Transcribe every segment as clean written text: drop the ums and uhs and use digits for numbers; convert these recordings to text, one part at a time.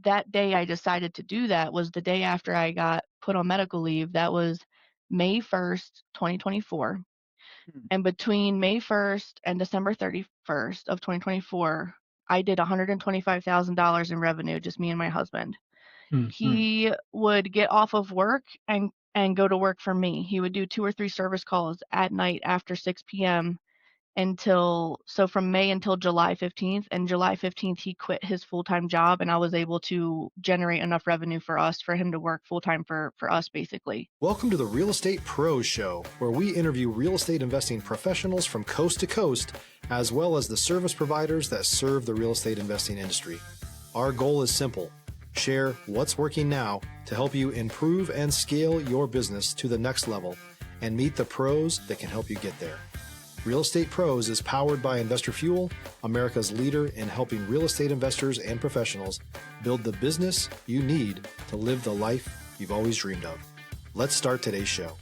that day I decided to do that was the day after I got put on medical leave. That was May 1st, 2024. Mm, And between May 1st and December 31st of 2024, I did $125,000 in revenue, just me and my husband. mm. He would get off of work and go to work for me. He would do 2 or 3 service calls at night after 6 p.m. From May until July 15th, and July 15th he quit his full-time job, and I was able to generate enough revenue for him to work full-time for us basically. Welcome to the Real Estate Pros Show, where we interview real estate investing professionals from coast to coast, as well as the service providers that serve the real estate investing industry. Our goal is simple: share what's working now to help you improve and scale your business to the next level and meet the pros that can help you get there. Real Estate Pros is powered by Investor Fuel, America's leader in helping real estate investors and professionals build the business you need to live the life you've always dreamed of. Let's start today's show.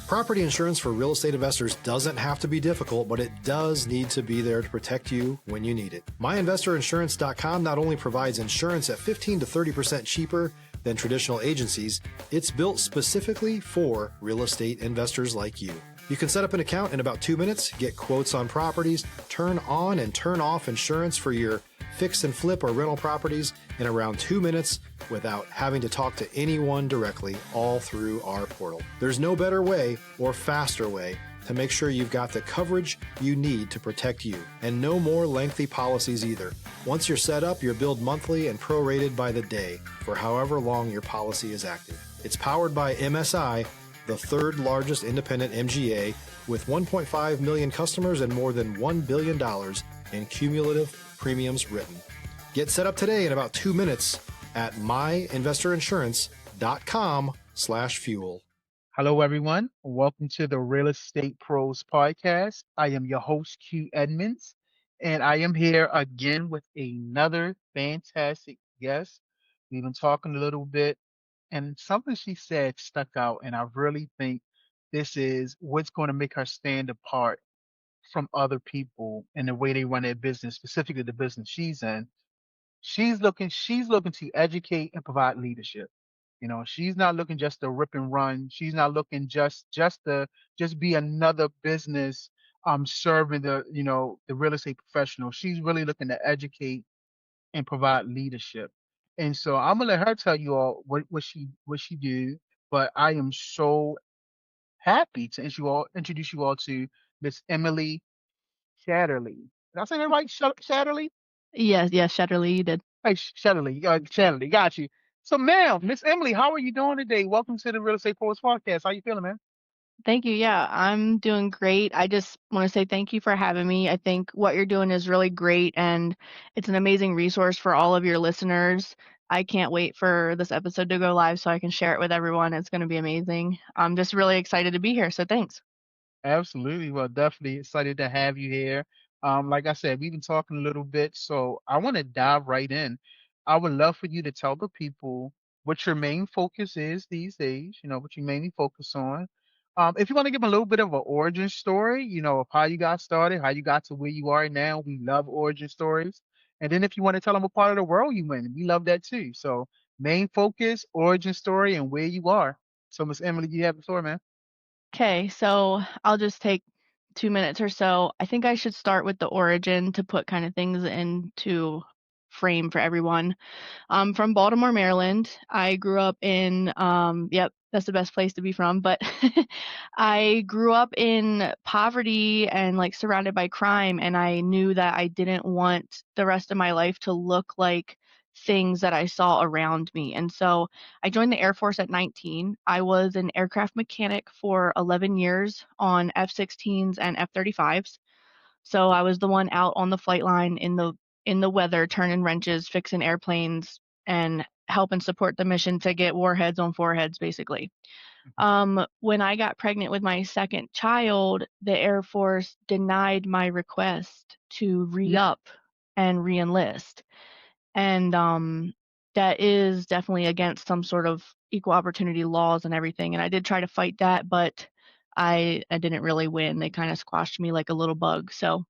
Property insurance for real estate investors doesn't have to be difficult, but it does need to be there to protect you when you need it. MyInvestorInsurance.com not only provides insurance at 15 to 30% cheaper than traditional agencies, it's built specifically for real estate investors like you. You can set up an account in about 2 minutes, get quotes on properties, turn on and turn off insurance for your fix and flip or rental properties in around 2 minutes without having to talk to anyone directly, all through our portal. There's no better way or faster way to make sure you've got the coverage you need to protect you, and no more lengthy policies either. Once you're set up, you're billed monthly and prorated by the day for however long your policy is active. It's powered by MSI, the third largest independent MGA, with 1.5 million customers and more than $1 billion in cumulative premiums written. Get set up today in about 2 minutes at myinvestorinsurance.com/fuel. Hello, everyone. Welcome to the Real Estate Pros Podcast. I am your host, Q Edmonds, and I am here again with another fantastic guest. We've been talking a little bit, and something she said stuck out, and I really think this is what's going to make her stand apart from other people in the way they run their business, specifically the business she's in. She's looking to educate and provide leadership. She's not looking just to rip and run. She's not looking just be another business serving the real estate professional. She's really looking to educate and provide leadership. And so I'm gonna let her tell you all what she do. But I am so happy to introduce you all to Miss Emily Shetterly. Did I say that right? Shetterly? Yes, yes, Shetterly, you did. Hey, Shetterly, Shetterly, got you. So, ma'am, Miss Emily, how are you doing today? Welcome to the Real Estate Pros Podcast. How you feeling, man? Thank you. Yeah, I'm doing great. I just want to say thank you for having me. I think what you're doing is really great, and it's an amazing resource for all of your listeners. I can't wait for this episode to go live so I can share it with everyone. It's going to be amazing. I'm just really excited to be here. So thanks. Absolutely. Well, definitely excited to have you here. Like I said, we've been talking a little bit, so I want to dive right in. I would love for you to tell the people what your main focus is these days, what you mainly focus on. If you want to give a little bit of an origin story, of how you got started, how you got to where you are now. We love origin stories. And then if you want to tell them what part of the world you in, we love that too. So main focus, origin story, and where you are. So Miss Emily, you have the floor, man. Okay, so I'll just take 2 minutes or so. I think I should start with the origin to put kind of things into frame for everyone. I'm from Baltimore, Maryland. I grew up in, yep, that's the best place to be from, but I grew up in poverty and like surrounded by crime, and I knew that I didn't want the rest of my life to look like things that I saw around me. And so I joined the Air Force at 19. I was an aircraft mechanic for 11 years on F-16s and F-35s. So I was the one out on the flight line in the weather, turning wrenches, fixing airplanes, and helping support the mission to get warheads on foreheads, basically. When I got pregnant with my second child, the Air Force denied my request to re-up and re-enlist. And that is definitely against some sort of equal opportunity laws and everything. And I did try to fight that, but I didn't really win. They kind of squashed me like a little bug. So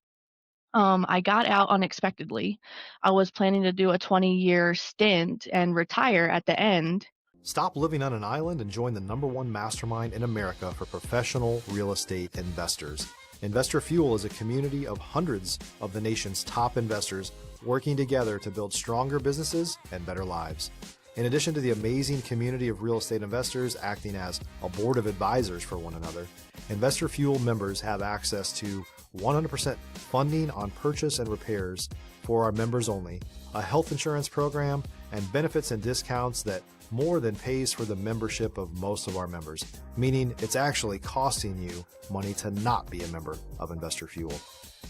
I got out unexpectedly. I was planning to do a 20-year stint and retire at the end. Stop living on an island and join the #1 mastermind in America for professional real estate investors. Investor Fuel is a community of hundreds of the nation's top investors working together to build stronger businesses and better lives. In addition to the amazing community of real estate investors acting as a board of advisors for one another, Investor Fuel members have access to 100% funding on purchase and repairs for our members only, a health insurance program, and benefits and discounts that more than pays for the membership of most of our members, meaning it's actually costing you money to not be a member of Investor Fuel.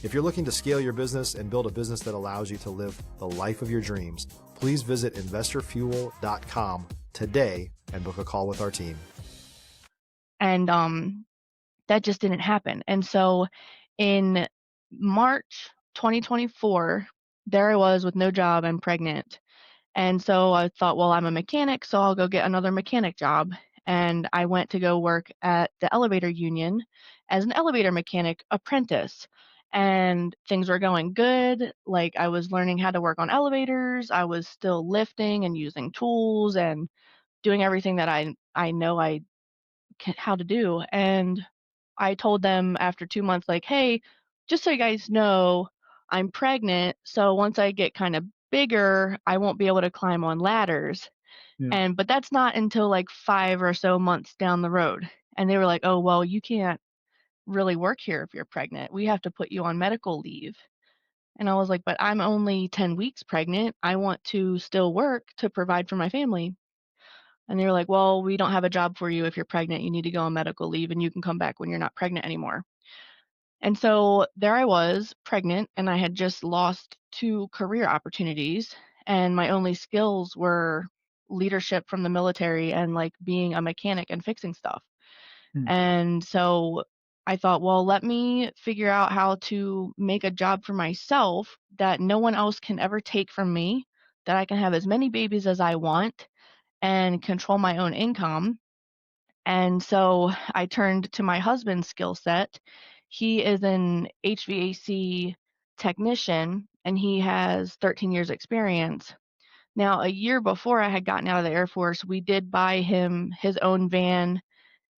If you're looking to scale your business and build a business that allows you to live the life of your dreams, please visit investorfuel.com today and book a call with our team. And that just didn't happen. And so in March 2024, there I was with no job and pregnant. And so I thought, well, I'm a mechanic, so I'll go get another mechanic job. And I went to go work at the elevator union as an elevator mechanic apprentice. And things were going good. Like, I was learning how to work on elevators. I was still lifting and using tools and doing everything that I know how to do. And I told them after 2 months, like, hey, just so you guys know, I'm pregnant. So once I get kind of bigger, I won't be able to climb on ladders. Yeah. But that's not until like 5 or so months down the road. And they were like, oh, well, you can't really work here if you're pregnant. We have to put you on medical leave. And I was like, but I'm only 10 weeks pregnant. I want to still work to provide for my family. And they were like, well, we don't have a job for you if you're pregnant. You need to go on medical leave and you can come back when you're not pregnant anymore. And so there I was, pregnant, and I had just lost 2 career opportunities, and my only skills were leadership from the military and, like, being a mechanic and fixing stuff. Mm. And so I thought, well, let me figure out how to make a job for myself that no one else can ever take from me, that I can have as many babies as I want and control my own income. And so I turned to my husband's skill set. He is an HVAC technician and he has 13 years experience. Now, a year before I had gotten out of the Air Force, we did buy him his own van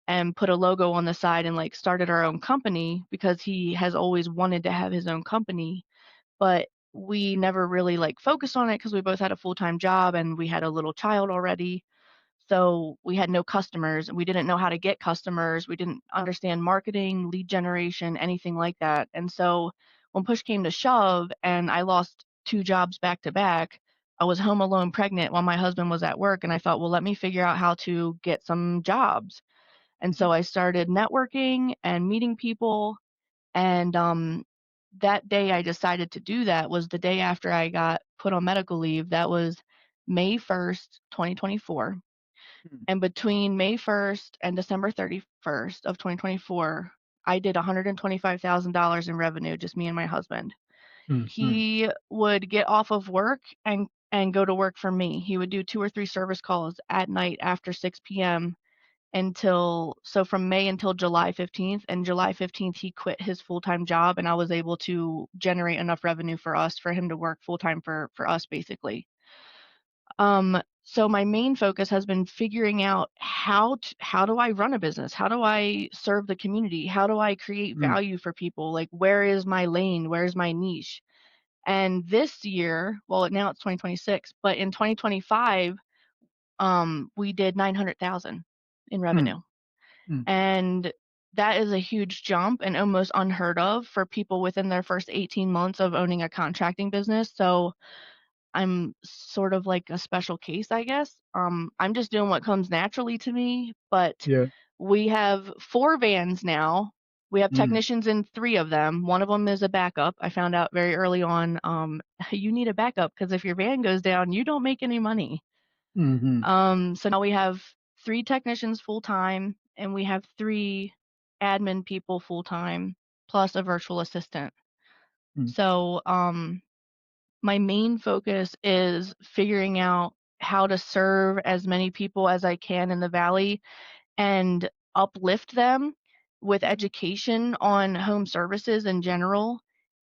and put a logo on the side and like started our own company because he has always wanted to have his own company, but we never really like focused on it because we both had a full-time job and we had a little child already. So we had no customers and we didn't know how to get customers. We didn't understand marketing, lead generation, anything like that. And so when push came to shove and I lost 2 jobs back to back, I was home alone pregnant while my husband was at work. And I thought, well, let me figure out how to get some jobs. And so I started networking and meeting people. And that day I decided to do that was the day after I got put on medical leave. That was May 1st, 2024. Mm. And between May 1st and December 31st of 2024, I did $125,000 in revenue, just me and my husband. Mm. He would get off of work and go to work for me. He would do 2 or 3 service calls at night after 6 p.m. From May until July 15th. And July 15th, he quit his full-time job, and I was able to generate enough revenue for us, for him to work full-time for us, basically. So my main focus has been figuring out how do I run a business? How do I serve the community? How do I create Mm. value for people? Like, where is my lane? Where's my niche? And this year, well, now it's 2026, but in 2025, we did 900,000 in Mm. revenue. Mm. And that is a huge jump and almost unheard of for people within their first 18 months of owning a contracting business. So I'm sort of like a special case, I guess. I'm just doing what comes naturally to me, but Yeah. we have 4 vans now. We have Mm. technicians in 3 of them. One of them is a backup. I found out very early on, you need a backup because if your van goes down, you don't make any money. Mm-hmm. So now we have 3 technicians full time, and we have 3 admin people full time, plus a virtual assistant. Mm. So, my main focus is figuring out how to serve as many people as I can in the Valley and uplift them with education on home services in general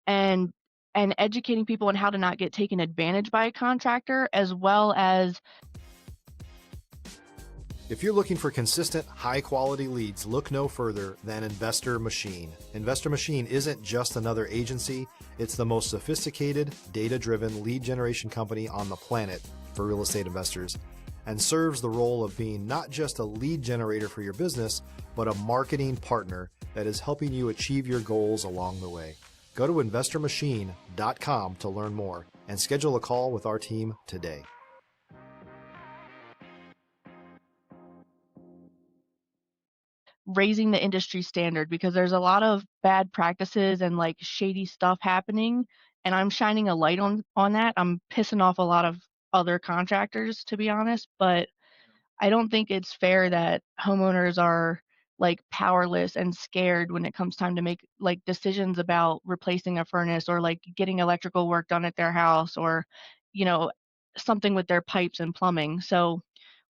and and educating people on how to not get taken advantage by a contractor, as well as If you're looking for consistent, high-quality leads, look no further than Investor Machine. Investor Machine isn't just another agency, it's the most sophisticated, data-driven lead generation company on the planet for real estate investors, and serves the role of being not just a lead generator for your business, but a marketing partner that is helping you achieve your goals along the way. Go to investormachine.com to learn more and schedule a call with our team today. raising the industry standard, because there's a lot of bad practices and like shady stuff happening, and I'm shining a light on that. I'm pissing off a lot of other contractors, to be honest, but I don't think it's fair that homeowners are like powerless and scared when it comes time to make like decisions about replacing a furnace or like getting electrical work done at their house, or you know, something with their pipes and plumbing. So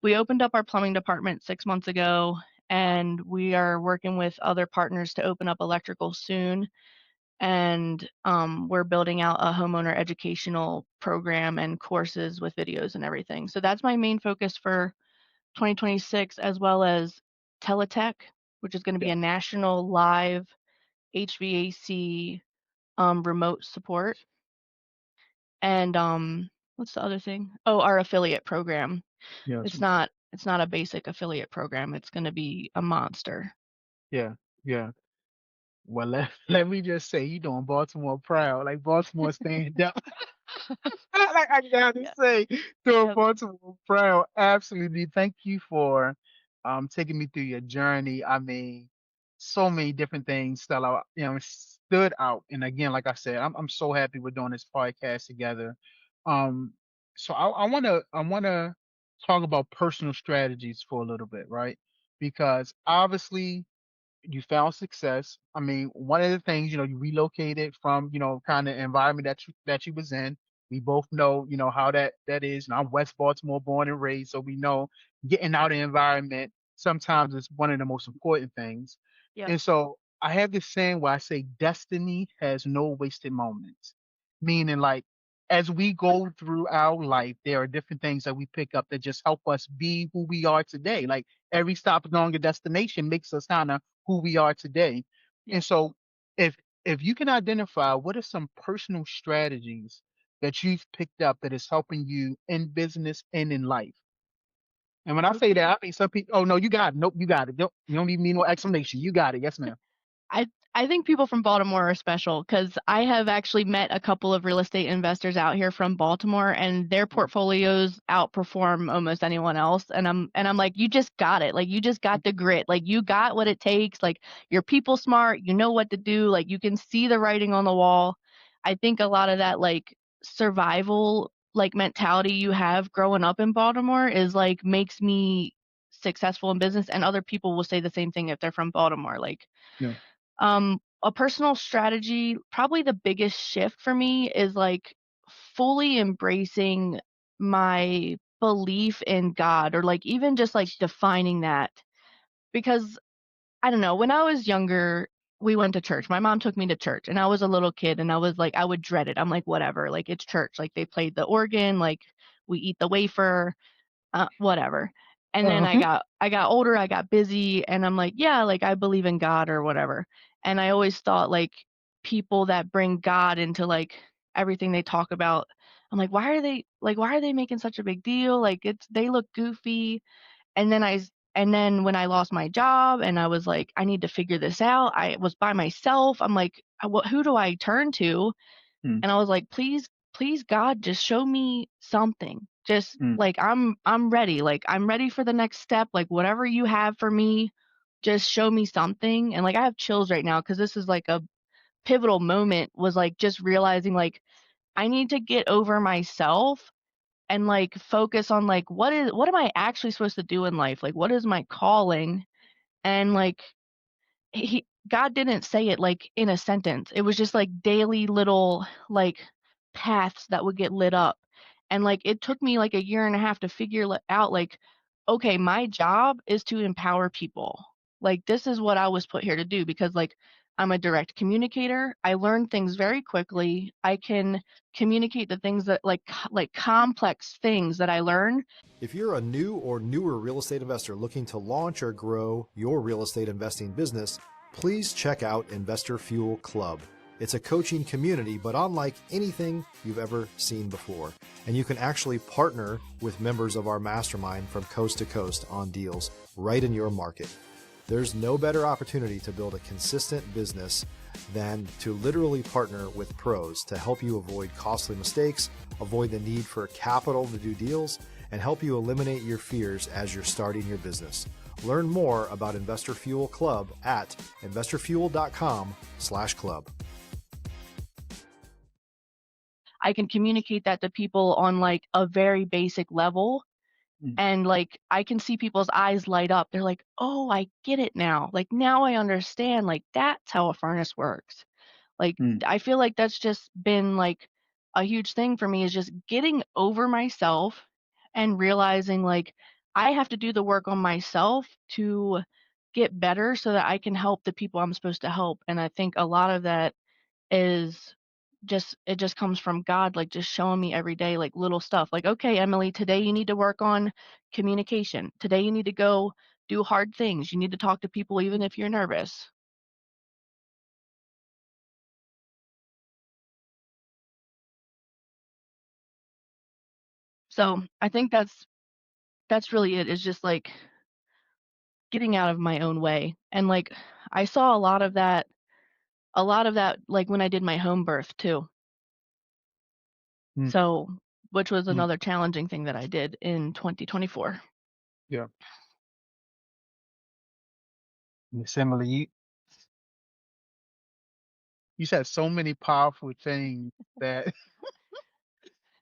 we opened up our plumbing department 6 months ago, and we are working with other partners to open up electrical soon. And we're building out a homeowner educational program and courses with videos and everything. So that's my main focus for 2026, as well as Teletech, which is going to be Yeah. a national live HVAC remote support. And what's the other thing? Oh, our affiliate program. Yeah. It's not a basic affiliate program. It's going to be a monster. Yeah. Yeah. Well, let me just say, you doing Baltimore proud, like Baltimore stand up. Like I gotta Yeah. say, doing Yep. Baltimore proud. Absolutely. Thank you for taking me through your journey. I mean, so many different things stood out. And again, like I said, I'm so happy we're doing this podcast together. Um, so I wanna talk about personal strategies for a little bit, right? Because obviously you found success. I mean, one of the things, you relocated from, kind of environment that you was in. We both know, how that is. And I'm West Baltimore born and raised, so we know getting out of the environment sometimes is one of the most important things. Yep. And so I have this saying where I say destiny has no wasted moments. Meaning like as we go through our life, there are different things that we pick up that just help us be who we are today. Like every stop along a destination makes us kind of who we are today. And Yep. so if if you can identify what are some personal strategies that you've picked up that is helping you in business and in life. And when I say that, I mean some people, oh no, you got it. Nope, you got it. You don't even need no explanation. You got it. Yes, ma'am. I I think people from Baltimore are special, because I have actually met a couple of real estate investors out here from Baltimore, and their portfolios outperform almost anyone else. And I'm like, you just got it. Like you just got the grit. Like you got what it takes. Like you're people smart. You know what to do. Like you can see the writing on the wall. I think a lot of that like survival like mentality you have growing up in Baltimore is like makes me successful in business, and other people will say the same thing if they're from Baltimore. Like Yeah. a personal strategy, probably the biggest shift for me is like fully embracing my belief in God, or like even just like defining that. Because I don't know, when I was younger, we went to church. My mom took me to church, and I was a little kid, and I was like, I would dread it. I'm like, whatever, like it's church. Like they played the organ, like we eat the wafer, whatever. And then Uh-huh. I got older, I got busy, and I'm like, yeah, like I believe in God or whatever. And I always thought like people that bring God into like everything they talk about, I'm like, why are they making such a big deal? Like they look goofy. And then when I lost my job and I was like, I need to figure this out. I was by myself. I'm like, who do I turn to? Mm, And I was like, please God, just show me something. Just mm, like I'm ready. Like I'm ready for the next step. Like whatever you have for me, just show me something. And like I have chills right now, because this is like a pivotal moment, was like just realizing like I need to get over myself and like focus on like what am I actually supposed to do in life? Like what is my calling? And like God didn't say it like in a sentence. It was just like daily little like paths that would get lit up. And like it took me like a year and a half to figure out like, okay, my job is to empower people. Like this is what I was put here to do, because like I'm a direct communicator. I learn things very quickly. I can communicate the things that like complex things that I learn. If you're a new or newer real estate investor looking to launch or grow your real estate investing business, please check out Investor Fuel Club. It's a coaching community, but unlike anything you've ever seen before. And you can actually partner with members of our mastermind from coast to coast on deals right in your market. There's no better opportunity to build a consistent business than to literally partner with pros to help you avoid costly mistakes, avoid the need for capital to do deals, and help you eliminate your fears as you're starting your business. Learn more about Investor Fuel Club at investorfuel.com/club. I can communicate that to people on like a very basic level. And like I can see people's eyes light up. They're like, "Oh, I get it now. Like now I understand. Like that's how a furnace works." Like I feel like that's just been like a huge thing for me, is just getting over myself and realizing like I have to do the work on myself to get better so that I can help the people I'm supposed to help. And I think a lot of that is it just comes from God, like just showing me every day, like little stuff. Like, okay, Emily, today you need to work on communication. Today you need to go do hard things. You need to talk to people even if you're nervous. So I think that's really it, is just like getting out of my own way. And like I saw a lot of that like when I did my home birth too. So which was another challenging thing that I did in 2024. Yeah. Miss Emily, you said so many powerful things that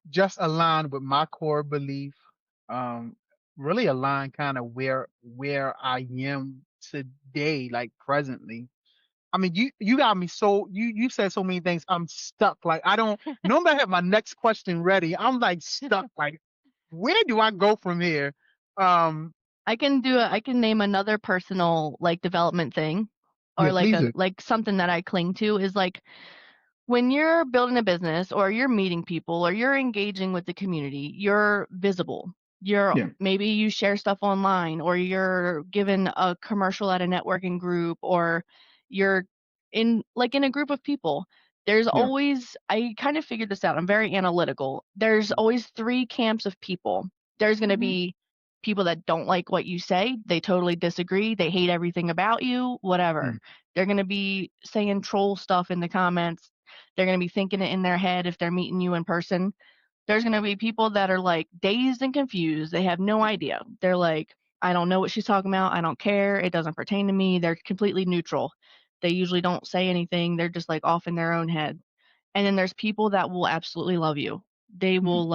just align with my core belief. Um, really align kind of where I am today, like presently. I mean, you got me so you said so many things. I'm stuck. Like I don't normally I have my next question ready. I'm like stuck. Like where do I go from here? Um, I can name another personal like development thing, or yeah, please do. like something that I cling to is like when you're building a business or you're meeting people or you're engaging with the community, you're visible. You're Yeah, maybe you share stuff online, or you're given a commercial at a networking group, or you're in a group of people. There's yeah, always, I kind of figured this out. I'm very analytical. There's always three camps of people. There's going to be people that don't like what you say. They totally disagree. They hate everything about you, whatever. mm, They're going to be saying troll stuff in the comments. They're going to be thinking it in their head if they're meeting you in person. There's going to be people that are like dazed and confused. They have no idea. They're like, I don't know what she's talking about. I don't care. It doesn't pertain to me. They're completely neutral. They usually don't say anything. They're just like off in their own head. And then there's people that will absolutely love you. They will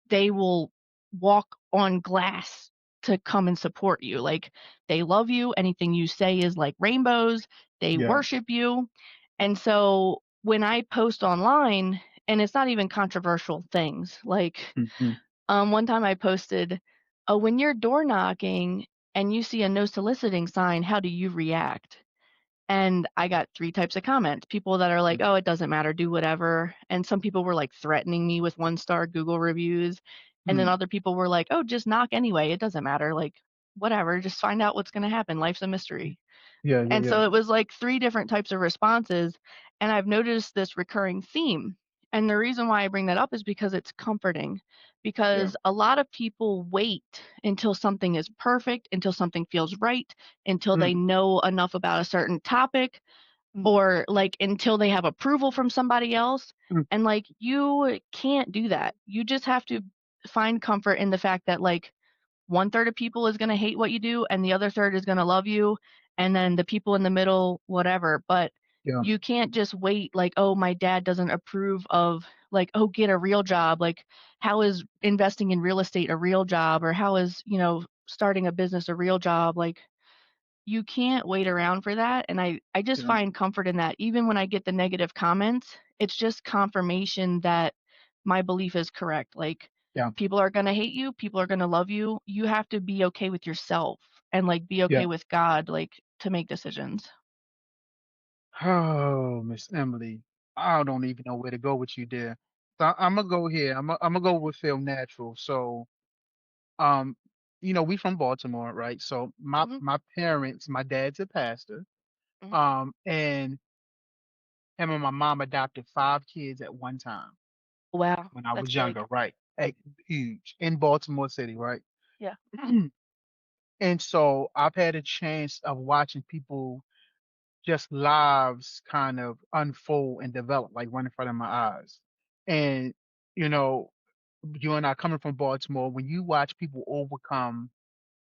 they will walk on glass to come and support you. Like they love you. Anything you say is like rainbows. They yeah, worship you. And so when I post online, and it's not even controversial things, like mm, one time I posted, oh, when you're door knocking and you see a no soliciting sign, how do you react? And I got three types of comments. People that are like, oh, it doesn't matter, do whatever. And some people were like threatening me with 1-star Google reviews. And then mm, other people were like, oh, just knock anyway. It doesn't matter. Like, whatever, just find out what's going to happen. Life's a mystery. yeah, yeah, And yeah, so it was like three different types of responses. And I've noticed this recurring theme. And the reason why I bring that up is because it's comforting. yeah, Because a lot of people wait until something is perfect, until something feels right, until they mm, know enough about a certain topic, or like until they have approval from somebody else. mm, And like you can't do that. You just have to find comfort in the fact that like 1/3 of people is going to hate what you do and the other third is going to love you, and then the people in the middle whatever. But yeah, you can't just wait like, oh, my dad doesn't approve of, like, oh, get a real job. Like, how is investing in real estate a real job, or how is, starting a business a real job? Like, you can't wait around for that. And I just yeah, find comfort in that. Even when I get the negative comments, it's just confirmation that my belief is correct. Like, yeah, people are going to hate you, people are going to love you. You have to be okay with yourself and like be yeah. okay with God, like to make decisions. Oh, Miss Emily, I don't even know where to go with you there. So I'm gonna go here. I'm gonna go with feel natural. So, um, we from Baltimore, right? So my Mhm, my parents, my dad's a pastor. mhm. And him and my mom adopted 5 kids at one time Wow, when I that's was big. younger, right? Huge in Baltimore City, right? Yeah. And so I've had a chance of watching people just lives kind of unfold and develop like right in front of my eyes. And, you know, you and I coming from Baltimore, when you watch people overcome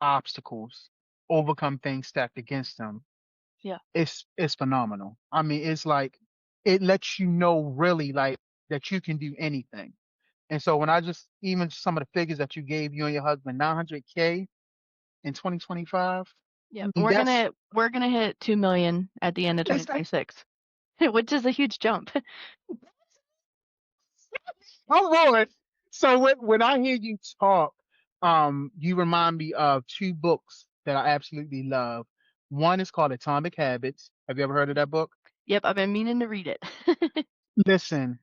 obstacles, overcome things stacked against them, Yeah. it's phenomenal. I mean, it's like it lets you know really like that you can do anything. And so when I just even some of the figures that you gave you and your husband, 900K in 2025, I Yep. mean, We're gonna hit 2 million at the end of that's 2026, which is a huge jump. oh Lord. So when I hear you talk, you remind me of 2 books that I absolutely love. One is called Atomic Habits. Have you ever heard of that book? Yep, I've been meaning to read it. Listen,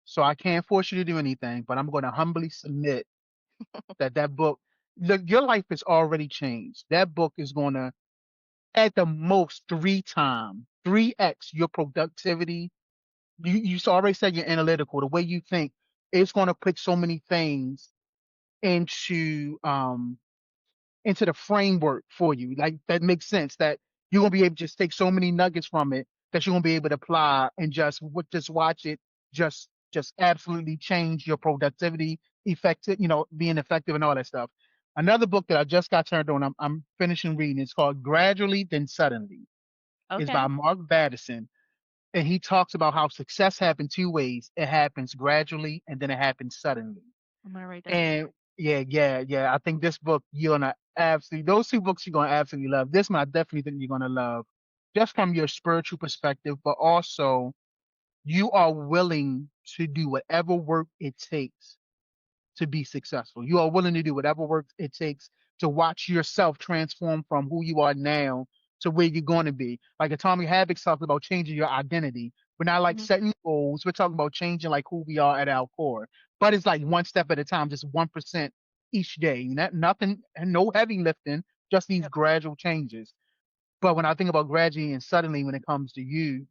so I can't force you to do anything, but I'm going to humbly submit that book, look, your life is already changed. That book is going to, at the most, 3x your productivity. You already said you're analytical. The way you think, it's going to put so many things into into the framework for you. Like that makes sense that you're gonna be able to just take so many nuggets from it that you're gonna be able to apply and just watch it just absolutely change your productivity, effective, being effective and all that stuff. Another book that I just got turned on, I'm finishing reading. It's called Gradually Then Suddenly. It's by Okay. Mark Batterson. And he talks about how success happens 2 ways. It happens gradually and then it happens suddenly. I'm gonna write that down. And yeah. I think this book you're gonna absolutely those 2 books you're gonna absolutely love. This one I definitely think you're gonna love, just from your spiritual perspective, but also you are willing to do whatever work it takes to be successful. You are willing to do whatever work it takes to watch yourself transform from who you are now to where you're going to be. Like Atomic Habits talks about changing your identity. We're not like Mhm. setting goals. We're talking about changing like who we are at our core. But it's like one step at a time, just 1% each day. Nothing, no heavy lifting, just these Yep. gradual changes. But when I think about gradually and suddenly, when it comes to you,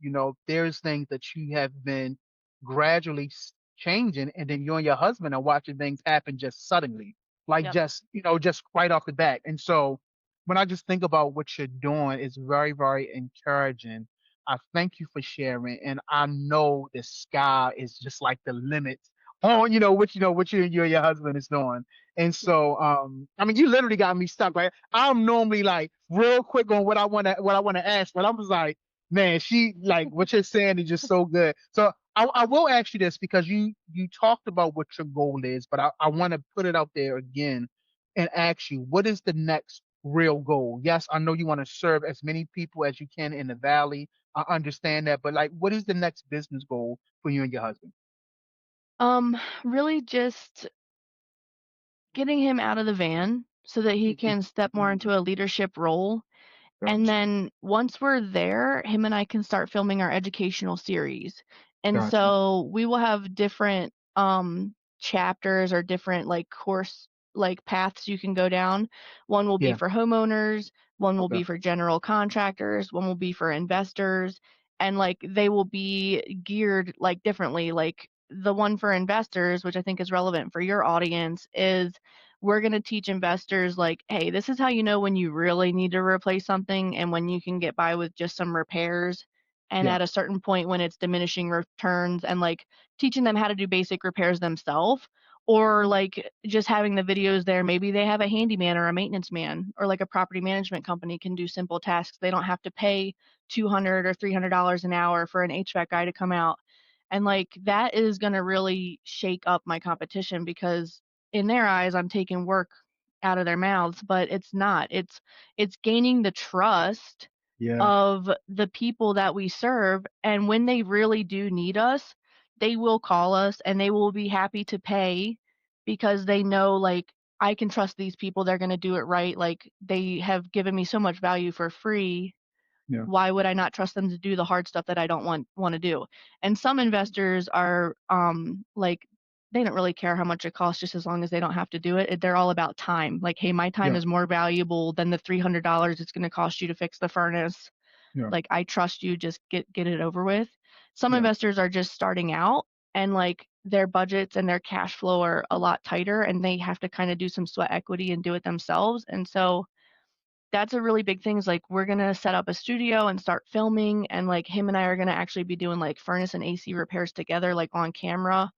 there's things that you have been gradually changing, and then you and your husband are watching things happen just suddenly, like Yep. just right off the bat. And so when I just think about what you're doing, it's very, very encouraging. I thank you for sharing, and I know the sky is just like the limit on what you and your husband is doing. And Yep. so, I mean, you literally got me stuck, right? I'm normally like real quick on what I want to ask, but I was like, man, she like what you're saying is just so good. So I will ask you this because you talked about what your goal is, but I want to put it out there again and ask you, what is the next real goal? Yes, I know you want to serve as many people as you can in the valley. I understand that, but like, what is the next business goal for you and your husband? Um, really just getting him out of the van so that he can step more into a leadership role. And Gotcha. then once we're there, him and I can start filming our educational series. And Gotcha. so we will have different chapters or different like course like paths you can go down. One will be Yeah. for homeowners, one will Okay. be for general contractors, one will be for investors, and like they will be geared like differently. Like the one for investors, which I think is relevant for your audience, is we're going to teach investors like, hey, this is how you know when you really need to replace something and when you can get by with just some repairs. And Yeah. at a certain point when it's diminishing returns, and like teaching them how to do basic repairs themselves, or like just having the videos there. Maybe they have a handyman or a maintenance man, or like a property management company can do simple tasks. They don't have to pay $200 or $300 an hour for an HVAC guy to come out. And like that is going to really shake up my competition because in their eyes I'm taking work out of their mouths, but it's not. It's gaining the trust Yeah. of the people that we serve, and when they really do need us, they will call us and they will be happy to pay because they know like I can trust these people, they're going to do it right. Like they have given me so much value for free Yeah. Why would I not trust them to do the hard stuff that I don't want to do? And some investors are like, they don't really care how much it costs just as long as they don't have to do it. They're all about time. Like, hey, my time Yeah. is more valuable than the $300 it's going to cost you to fix the furnace. Yeah. Like, I trust you, just get it over with. Some Yeah. investors are just starting out, and like their budgets and their cash flow are a lot tighter, and they have to kind of do some sweat equity and do it themselves. And so that's a really big thing, is like, we're going to set up a studio and start filming, and like him and I are going to actually be doing like furnace and AC repairs together, like on camera,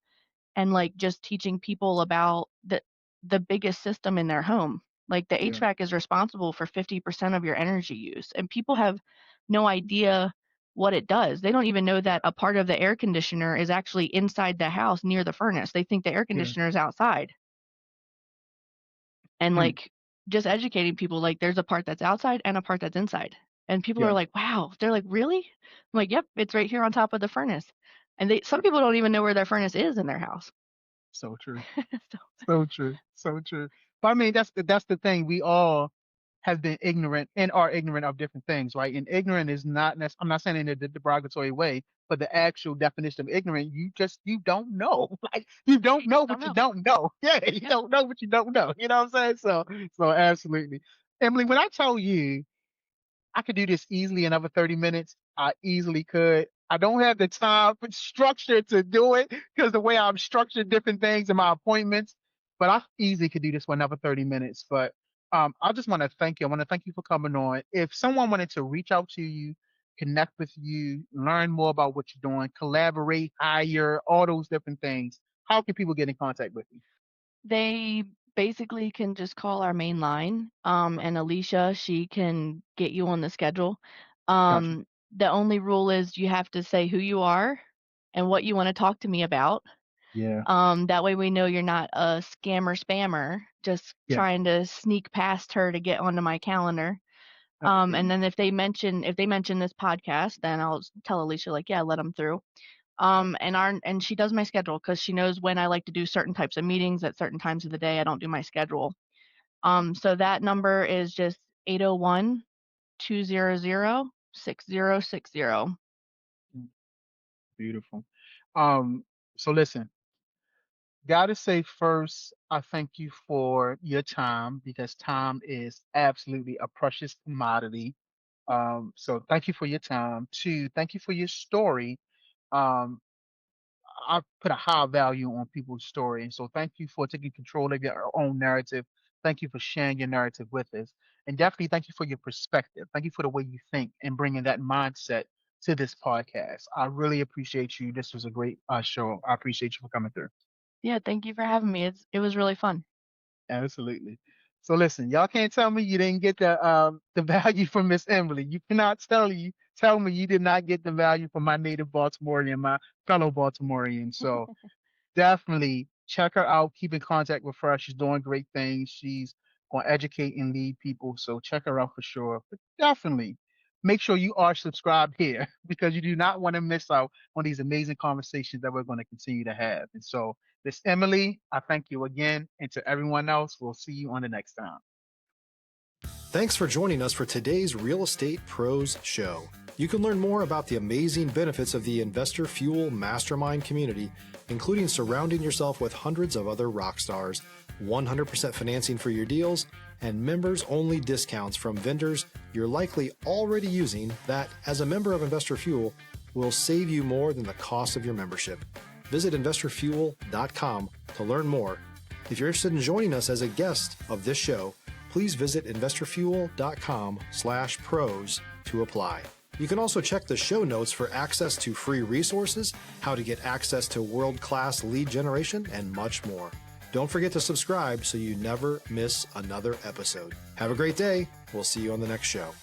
and like just teaching people about the biggest system in their home. Like, the Yeah. HVAC is responsible for 50% of your energy use, and people have no idea what it does. They don't even know that a part of the air conditioner is actually inside the house near the furnace. They think the air Yeah. conditioner is outside. And Hmm. like, just educating people, like, there's a part that's outside and a part that's inside. And people Yeah. are like, wow. They're like, really? I'm like, yep, it's right here on top of the furnace. And some people don't even know where their furnace is in their house. So true. So, So true. So true. But I mean, that's the thing. We all have been ignorant and are ignorant of different things, right? And ignorant is not I'm not saying it in a derogatory way, but the actual definition of ignorant, you don't know. Like, you don't you know just don't what you know. don't know. Yeah, you Yep. don't know what you don't know. You know what I'm saying? So absolutely. Emily, when I tell you I could do this easily in another 30 minutes, I easily could. I don't have the time but structure to do it because the way I'm structured different things in my appointments, but I easily could do this for another 30 minutes. But I just want to thank you. I want to thank you for coming on. If someone wanted to reach out to you, connect with you, learn more about what you're doing, collaborate, hire, all those different things, how can people get in contact with you? They basically can just call our main line, and Alicia, she can get you on the schedule. Gotcha. The only rule is you have to say who you are and what you want to talk to me about. Yeah. That way we know you're not a scammer spammer just Yeah. trying to sneak past her to get onto my calendar. And then if they mention this podcast, then I'll tell Alicia, like, yeah, let them through. And she does my schedule because she knows when I like to do certain types of meetings at certain times of the day. I don't do my schedule. So that number is just 801-200-6060. Beautiful. So listen, gotta say first, I thank you for your time because time is absolutely a precious commodity. So thank you for your time. Two, thank you for your story. Um, I put a high value on people's story. And so thank you for taking control of your own narrative. Thank you for sharing your narrative with us. And definitely thank you for your perspective. Thank you for the way you think and bringing that mindset to this podcast. I really appreciate you. This was a great show. I appreciate you for coming through. Yeah, thank you for having me. It was really fun. Absolutely. So listen, y'all can't tell me you didn't get the value from Miss Emily. You cannot tell me you did not get the value from my native Baltimorean, my fellow Baltimorean. So definitely check her out. Keep in contact with her. She's doing great things. She's going to educate and lead people. So check her out for sure. But definitely make sure you are subscribed here because you do not want to miss out on these amazing conversations that we're going to continue to have. And so, Miss Emily, I thank you again. And to everyone else, we'll see you on the next time. Thanks for joining us for today's Real Estate Pros Show. You can learn more about the amazing benefits of the Investor Fuel Mastermind community, including surrounding yourself with hundreds of other rock stars, 100% financing for your deals, and members-only discounts from vendors you're likely already using that, as a member of Investor Fuel, will save you more than the cost of your membership. Visit investorfuel.com to learn more. If you're interested in joining us as a guest of this show, please visit investorfuel.com/pros to apply. You can also check the show notes for access to free resources, how to get access to world-class lead generation, and much more. Don't forget to subscribe so you never miss another episode. Have a great day. We'll see you on the next show.